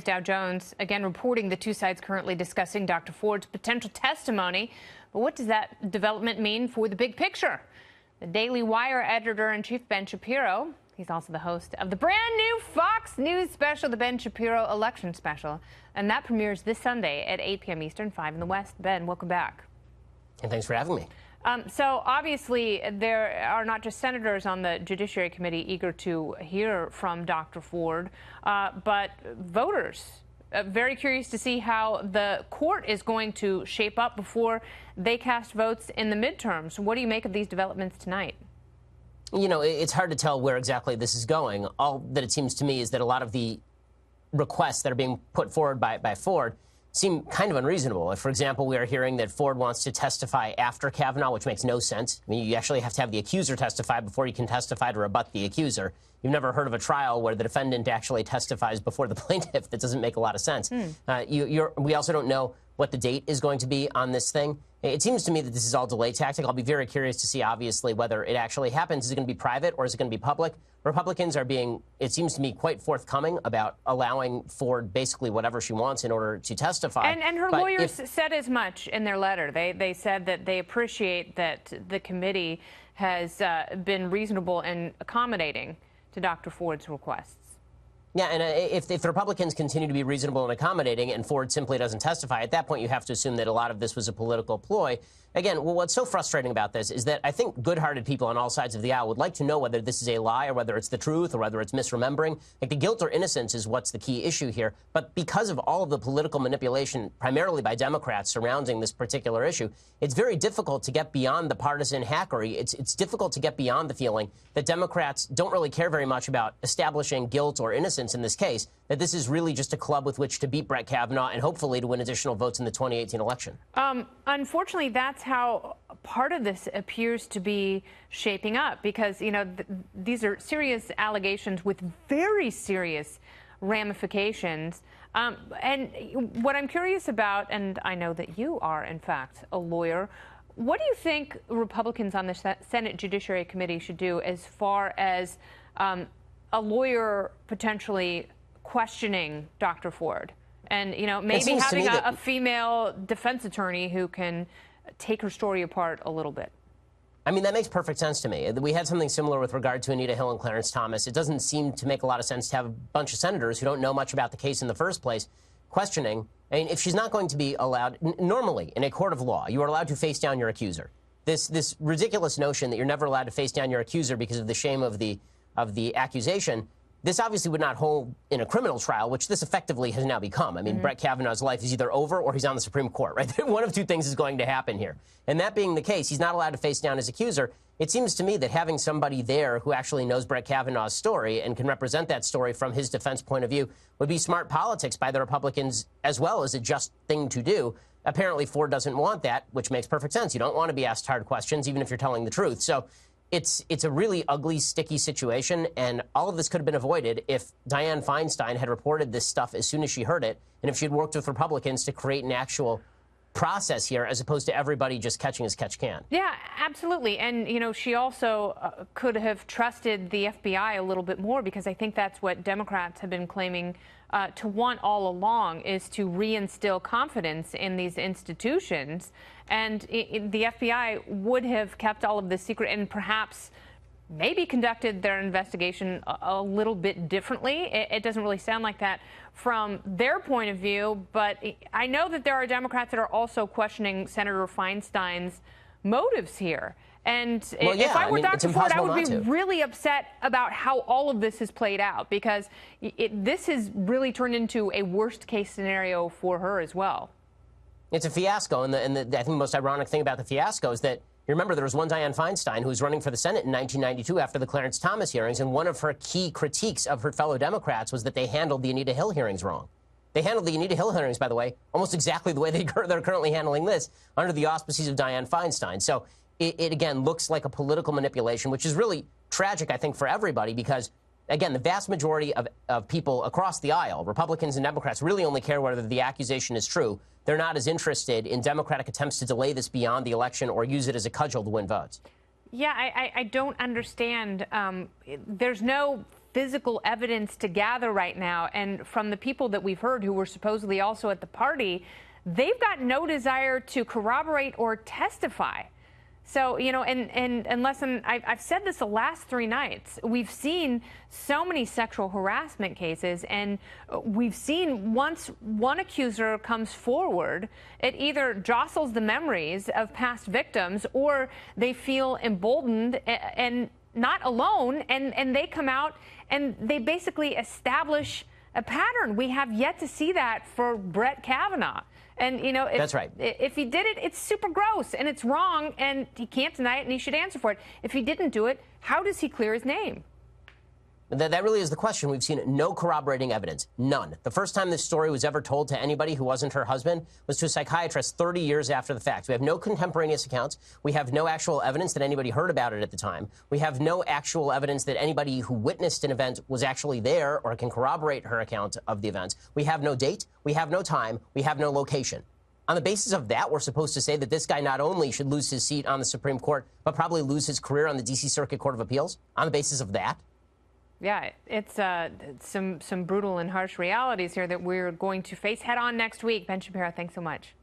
Dow Jones, again, reporting the two sides currently discussing Dr. Ford's potential testimony. But what does that development mean for the big picture? The Daily Wire editor-in-chief, Ben Shapiro, he's also the host of the brand new Fox News special, the Ben Shapiro Election Special. And that premieres this Sunday at 8 p.m. Eastern, 5 in the West. Ben, welcome back. And thanks for having me. So obviously there are not just senators on the Judiciary Committee eager to hear from Dr. Ford, but voters very curious to see how the court is going to shape up before they cast votes in the midterms. What do you make of these developments tonight? You know, it's hard to tell where exactly this is going. All that it seems to me is that a lot of the requests that are being put forward by Ford seem kind of unreasonable. For example, we are hearing that Ford wants to testify after Kavanaugh, which makes no sense. I mean, you actually have to have the accuser testify before you can testify to rebut the accuser. You've never heard of a trial where the defendant actually testifies before the plaintiff. That doesn't make a lot of sense. We also don't know what the date is going to be on this thing. It seems to me that this is all delay tactic. I'll be very curious to see, obviously, whether it actually happens. Is it going to be private or is it going to be public? Republicans are being, it seems to me, quite forthcoming about allowing Ford basically whatever she wants in order to testify. And her lawyers said as much in their letter. They said that they appreciate that the committee has been reasonable and accommodating to Dr. Ford's requests. Yeah, and if the Republicans continue to be reasonable and accommodating and Ford simply doesn't testify, at that point you have to assume that a lot of this was a political ploy. Again, what's so frustrating about this is that I think good-hearted people on all sides of the aisle would like to know whether this is a lie or whether it's the truth or whether it's misremembering. Like, the guilt or innocence is what's the key issue here. But because of all of the political manipulation, primarily by Democrats, surrounding this particular issue, it's very difficult to get beyond the partisan hackery. It's difficult to get beyond the feeling that Democrats don't really care very much about establishing guilt or innocence in this case, that this is really just a club with which to beat Brett Kavanaugh and hopefully to win additional votes in the 2018 election. Unfortunately, that's how part of this appears to be shaping up, because, you know, these are serious allegations with very serious ramifications. And what I'm curious about, and I know that you are, in fact, a lawyer, what do you think Republicans on the Senate Judiciary Committee should do as far as a lawyer potentially questioning Dr. Ford? And, you know, maybe having a female defense attorney who can take her story apart a little bit. I mean, that makes perfect sense to me. We had something similar with regard to Anita Hill and Clarence Thomas. It doesn't seem to make a lot of sense to have a bunch of senators who don't know much about the case in the first place questioning. I mean, if she's not going to be allowed, normally in a court of law, you are allowed to face down your accuser. This ridiculous notion that you're never allowed to face down your accuser because of the shame of the accusation, this obviously would not hold in a criminal trial, which this effectively has now become. I mean, Brett Kavanaugh's life is either over or he's on the Supreme Court, right? One of two things is going to happen here. And that being the case, he's not allowed to face down his accuser. It seems to me that having somebody there who actually knows Brett Kavanaugh's story and can represent that story from his defense point of view would be smart politics by the Republicans, as well as a just thing to do. Apparently, Ford doesn't want that, which makes perfect sense. You don't want to be asked hard questions, even if you're telling the truth. So it's a really ugly, sticky situation, and all of this could have been avoided if Dianne Feinstein had reported this stuff as soon as she heard it, and if she'd worked with Republicans to create an actual process here, as opposed to everybody just catching as catch can. Yeah, absolutely. And, you know, she also could have trusted the FBI a little bit more, because I think that's what Democrats have been claiming to want all along, is to reinstill confidence in these institutions. And the FBI would have kept all of this secret and perhaps maybe conducted their investigation a little bit differently. It doesn't really sound like that from their point of view, but I know that there are Democrats that are also questioning Senator Feinstein's motives here. And if I were Dr. Ford, I would be really upset about how all of this has played out, because this has really turned into a worst-case scenario for her as well. It's a fiasco, and I think the most ironic thing about the fiasco is that, you remember, there was one Dianne Feinstein who was running for the Senate in 1992 after the Clarence Thomas hearings, and one of her key critiques of her fellow Democrats was that they handled the Anita Hill hearings wrong. They handled the Anita Hill hearings, by the way, almost exactly the way they're currently handling this, under the auspices of Dianne Feinstein. So it again looks like a political manipulation, which is really tragic, I think, for everybody, because, again, the vast majority of people across the aisle, Republicans and Democrats, really only care whether the accusation is true. They're not as interested in Democratic attempts to delay this beyond the election or use it as a cudgel to win votes. Yeah, I don't understand. There's no physical evidence to gather right now. And from the people that we've heard who were supposedly also at the party, they've got no desire to corroborate or testify. So, you know, and unless I've said this the last 3 nights, we've seen so many sexual harassment cases, and we've seen once one accuser comes forward, it either jostles the memories of past victims, or they feel emboldened and not alone, and they come out and they basically establish a pattern. We have yet to see that for Brett Kavanaugh. And, you know, that's right. If he did it, it's super gross and it's wrong, and he can't deny it and he should answer for it. If he didn't do it, how does he clear his name? That really is the question. We've seen no corroborating evidence. None. The first time this story was ever told to anybody who wasn't her husband was to a psychiatrist 30 years after the fact. We have no contemporaneous accounts. We have no actual evidence that anybody heard about it at the time. We have no actual evidence that anybody who witnessed an event was actually there or can corroborate her account of the events. We have no date. We have no time. We have no location. On the basis of that, we're supposed to say that this guy not only should lose his seat on the Supreme Court, but probably lose his career on the D.C. Circuit Court of Appeals on the basis of that? Yeah, it's some brutal and harsh realities here that we're going to face head on next week. Ben Shapiro, thanks so much.